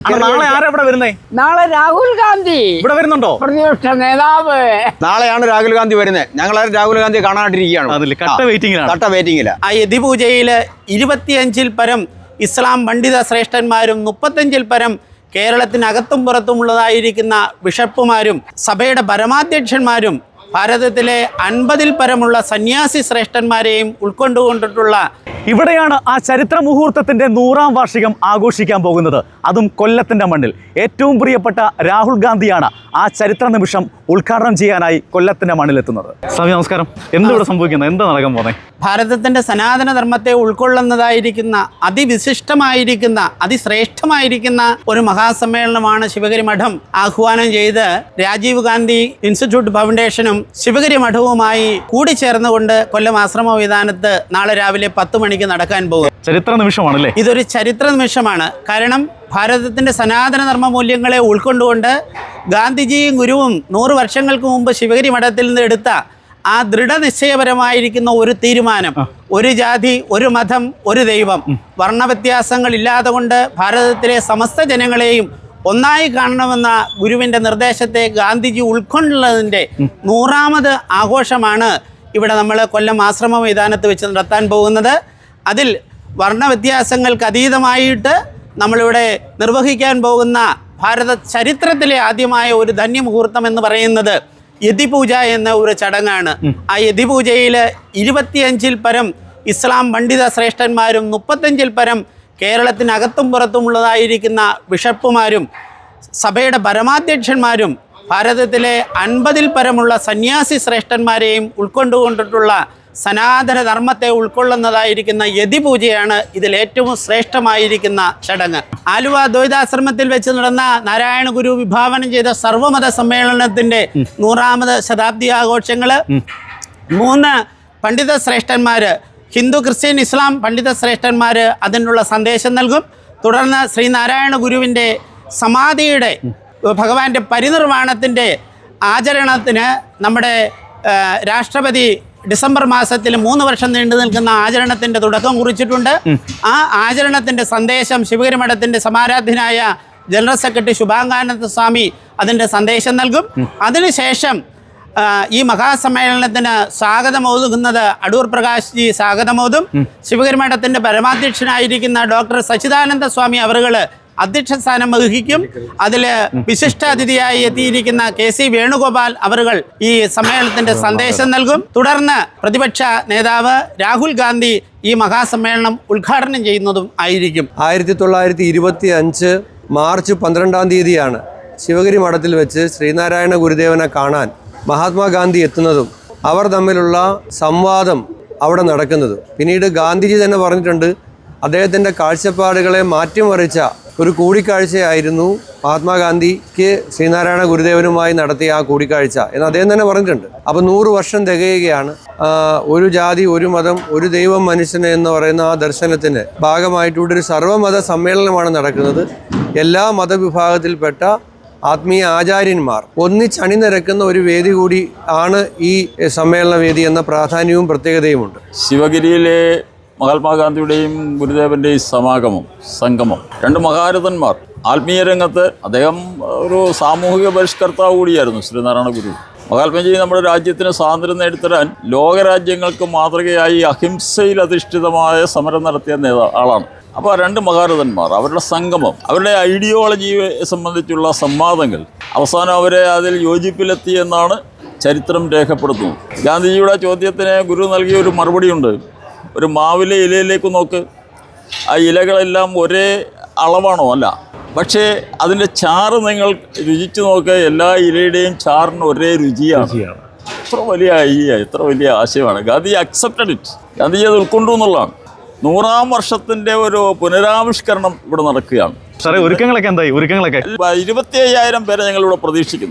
നാളെ ആരാ ഇവിടെ വരുന്നേ? നാളെ രാഹുൽ ഗാന്ധി ഇവിടെ വരുന്നുണ്ടോ? പ്രതിപക്ഷ നേതാവ്. നാളെയാണ് രാഹുൽ ഗാന്ധി വരുന്നത്. ഞങ്ങൾ രാഹുൽ ഗാന്ധി കാണാണ്ടിരിക്കുകയാണ്. കട്ട വെയിറ്റിംഗില്ല. ആ യതിപൂജയിൽ 25-ൽ പരം ഇസ്ലാം പണ്ഡിത ശ്രേഷ്ഠന്മാരും 35-ൽ പരം കേരളത്തിനകത്തും പുറത്തുമുള്ളതായിരിക്കുന്ന ബിഷപ്പുമാരും സഭയുടെ പരമാധ്യക്ഷന്മാരും ഭാരതത്തിലെ 50-ൽ പരമുള്ള സന്യാസി ശ്രേഷ്ഠന്മാരെയും ഉൾക്കൊണ്ടുകൊണ്ടിട്ടുള്ള ഇവിടെയാണ് ആ ചരിത്ര മുഹൂർത്തത്തിന്റെ 100ാം വാർഷികം ആഘോഷിക്കാൻ പോകുന്നത്. അതും കൊല്ലത്തിന്റെ മണ്ണിൽ. ഏറ്റവും പ്രിയപ്പെട്ട രാഹുൽ ഗാന്ധിയാണ് ആ ചരിത്ര നിമിഷം ഉദ്ഘാടനം ചെയ്യാനായി കൊല്ലത്തിന്റെ മണ്ണിലെത്തുന്നത്. സ്വാമി നമസ്കാരം. എന്തിവിടെ സംഭവിക്കുന്നത്? എന്താ നടക്കാൻ പോകുന്നത്? ഭാരതത്തിൻ്റെ സനാതന ധർമ്മത്തെ ഉൾക്കൊള്ളുന്നതായിരിക്കുന്ന അതിവിശിഷ്ടമായിരിക്കുന്ന അതിശ്രേഷ്ഠമായിരിക്കുന്ന ഒരു മഹാസമ്മേളനമാണ് ശിവഗിരി മഠം ആഹ്വാനം ചെയ്ത് രാജീവ് ഗാന്ധി ഇൻസ്റ്റിറ്റ്യൂട്ട് ഫൗണ്ടേഷനും ശിവഗിരി മഠവുമായി കൂടിച്ചേർന്നുകൊണ്ട് കൊല്ലം ആശ്രമ മൈതാനത്ത് നാളെ രാവിലെ 10 മണിക്ക് നടക്കാൻ പോകും. ചരിത്ര നിമിഷമാണല്ലേ? ഇതൊരു ചരിത്ര നിമിഷമാണ്. കാരണം ഭാരതത്തിൻ്റെ സനാതന ധർമ്മ മൂല്യങ്ങളെ ഉൾക്കൊണ്ടുകൊണ്ട് ഗാന്ധിജിയും ഗുരുവും 100 വർഷങ്ങൾക്ക് മുമ്പ് ശിവഗിരി മഠത്തിൽ നിന്ന് എടുത്ത ആ ദൃഢനിശ്ചയപരമായിരിക്കുന്ന ഒരു തീരുമാനം, ഒരു ജാതി, ഒരു മതം, ഒരു ദൈവം, വർണ്ണവ്യത്യാസങ്ങൾ ഇല്ലാതെ കൊണ്ട് ഭാരതത്തിലെ സമസ്ത ജനങ്ങളെയും ഒന്നായി കാണണമെന്ന ഗുരുവിൻ്റെ നിർദ്ദേശത്തെ ഗാന്ധിജി ഉൾക്കൊണ്ടുള്ളതിൻ്റെ 100ാമത് ആഘോഷമാണ് ഇവിടെ നമ്മൾ കൊല്ലം ആശ്രമ മൈതാനത്ത് വെച്ച് നടത്താൻ പോകുന്നത്. അതിൽ വർണ്ണവ്യത്യാസങ്ങൾക്ക് അതീതമായിട്ട് നമ്മളിവിടെ നിർവഹിക്കാൻ പോകുന്ന ഭാരത ചരിത്രത്തിലെ ആദ്യമായ ഒരു ധന്യമുഹൂർത്തം എന്ന് പറയുന്നത് യതിപൂജ എന്ന ഒരു ചടങ്ങാണ്. ആ യതിപൂജയിൽ 25-ൽ പരം ഇസ്ലാം പണ്ഡിത ശ്രേഷ്ഠന്മാരും 35-ൽ പരം കേരളത്തിനകത്തും പുറത്തുമുള്ളതായിരിക്കുന്ന ബിഷപ്പുമാരും സഭയുടെ പരമാധ്യക്ഷന്മാരും ഭാരതത്തിലെ 50-ൽ പരമുള്ള സന്യാസി ശ്രേഷ്ഠന്മാരെയും ഉൾക്കൊണ്ടുകൊണ്ടിട്ടുള്ള സനാതന ധർമ്മത്തെ ഉൾക്കൊള്ളുന്നതായിരിക്കുന്ന യതിപൂജയാണ് ഇതിൽ ഏറ്റവും ശ്രേഷ്ഠമായിരിക്കുന്ന ചടങ്ങ്. ആലുവ ദ്വൈതാശ്രമത്തിൽ വെച്ച് നടന്ന നാരായണ ഗുരു വിഭാവനം ചെയ്ത സർവമത സമ്മേളനത്തിൻ്റെ 100ാമത് ശതാബ്ദി ആഘോഷങ്ങൾ 3 പണ്ഡിത ശ്രേഷ്ഠന്മാർ, ഹിന്ദു, ക്രിസ്ത്യൻ, ഇസ്ലാം പണ്ഡിത ശ്രേഷ്ഠന്മാർ അതിനുള്ള സന്ദേശം നൽകും. തുടർന്ന് ശ്രീനാരായണ ഗുരുവിൻ്റെ സമാധിയുടെ ഭഗവാന്റെ പരിനിർവാണത്തിൻ്റെ ആചരണത്തിന് നമ്മുടെ രാഷ്ട്രപതി ഡിസംബർ മാസത്തിൽ 3 വർഷം നീണ്ടു നിൽക്കുന്ന ആചരണത്തിൻ്റെ തുടക്കം കുറിച്ചിട്ടുണ്ട്. ആ ആചരണത്തിൻ്റെ സന്ദേശം ശിവഗിരി മഠത്തിൻ്റെ സമാരാധ്യനായ ജനറൽ സെക്രട്ടറി ശുഭാംഗാനന്ദ സ്വാമി അതിൻ്റെ സന്ദേശം നൽകും. അതിനുശേഷം ഈ മഹാസമ്മേളനത്തിന് സ്വാഗതമോതുന്നത് അടൂർ പ്രകാശ് ജി സ്വാഗതമോതും. ശിവഗിരി മഠത്തിൻ്റെ പരമാധ്യക്ഷനായിരിക്കുന്ന ഡോക്ടർ സച്ചിദാനന്ദ സ്വാമി അവറുകൾ അധ്യക്ഷ സ്ഥാനം വഹിക്കും. അതിൽ വിശിഷ്ടാതിഥിയായി എത്തിയിരിക്കുന്ന KC വേണുഗോപാൽ അവറുകൾ ഈ സമ്മേളനത്തിന്റെ സന്ദേശം നൽകും. തുടർന്ന് പ്രതിപക്ഷ നേതാവ് രാഹുൽ ഗാന്ധി ഈ മഹാസമ്മേളനം ഉദ്ഘാടനം ചെയ്യുന്നതും ആയിരിക്കും. 1925 മാർച്ച് 12-ാം തീയതിയാണ് ശിവഗിരി മഠത്തിൽ വെച്ച് ശ്രീനാരായണ ഗുരുദേവനെ കാണാൻ മഹാത്മാഗാന്ധി എത്തുന്നതും അവർ തമ്മിലുള്ള സംവാദം അവിടെ നടക്കുന്നതും. പിന്നീട് ഗാന്ധിജി തന്നെ പറഞ്ഞിട്ടുണ്ട്, അദ്ദേഹത്തിൻ്റെ കാഴ്ചപ്പാടുകളെ മാറ്റിമറിച്ച ഒരു കൂടിക്കാഴ്ചയായിരുന്നു മഹാത്മാഗാന്ധിക്ക് ശ്രീനാരായണ ഗുരുദേവനുമായി നടത്തിയ ആ കൂടിക്കാഴ്ച എന്ന് അദ്ദേഹം തന്നെ പറഞ്ഞിട്ടുണ്ട്. അപ്പോൾ 100 വർഷം തികയുകയാണ്. ഒരു ജാതി, ഒരു മതം, ഒരു ദൈവം, മനുഷ്യന് എന്ന് പറയുന്ന ആ ദർശനത്തിന് ഭാഗമായിട്ടുള്ള ഒരു സർവ്വമത സമ്മേളനമാണ് നടക്കുന്നത്. എല്ലാ മതവിഭാഗത്തിൽപ്പെട്ട ആത്മീയ ആചാര്യന്മാർ ഒന്നിച്ചണിനിരക്കുന്ന ഒരു വേദി കൂടി ആണ് ഈ സമ്മേളന വേദി എന്ന പ്രാധാന്യവും പ്രത്യേകതയുമുണ്ട്. ശിവഗിരിയിലെ മഹാത്മാഗാന്ധിയുടെയും ഗുരുദേവൻ്റെയും സംഗമം 2 മഹാരഥന്മാർ. ആത്മീയ രംഗത്ത് അദ്ദേഹം ഒരു സാമൂഹിക പരിഷ്കർത്താവ് കൂടിയായിരുന്നു ശ്രീനാരായണ ഗുരു. മഹാത്മജി നമ്മുടെ രാജ്യത്തിന് സ്വാതന്ത്ര്യം നേടിത്തരാൻ ലോകരാജ്യങ്ങൾക്ക് മാതൃകയായി അഹിംസയിൽ അധിഷ്ഠിതമായ സമരം നടത്തിയ ആളാണ്. അപ്പോൾ 2 മഹാരഥന്മാർ, അവരുടെ സംഗമം, അവരുടെ ഐഡിയോളജിയെ സംബന്ധിച്ചുള്ള സംവാദങ്ങൾ, അവസാനം അവരെ അതിൽ യോജിപ്പിലെത്തി എന്നാണ് ചരിത്രം രേഖപ്പെടുത്തുന്നത്. ഗാന്ധിജിയുടെ ചോദ്യത്തിന് ഗുരു നൽകിയ ഒരു മറുപടിയുണ്ട്. ഒരു മാവിലെ ഇലയിലേക്ക് നോക്ക്, ആ ഇലകളെല്ലാം ഒരേ അളവാണോ? അല്ല. പക്ഷേ അതിൻ്റെ ചാറ് നിങ്ങൾ രുചിച്ച് നോക്കുക, എല്ലാ ഇലയുടെയും ചാറിന് ഒരേ രുചിയാണ്. എത്ര വലിയ ആശയമാണ്. Gandhi accepted it. ഗാന്ധിജി അത് ഉൾക്കൊണ്ടു എന്നുള്ളതാണ്. 100ാം വർഷത്തിൻ്റെ ഒരു പുനരാവിഷ്കരണം ഇവിടെ നടക്കുകയാണ്. ഒരുക്കങ്ങളൊക്കെ എന്തായി? 25,000 പേരെ ഞങ്ങളിവിടെ പ്രതീക്ഷിക്കുന്നു.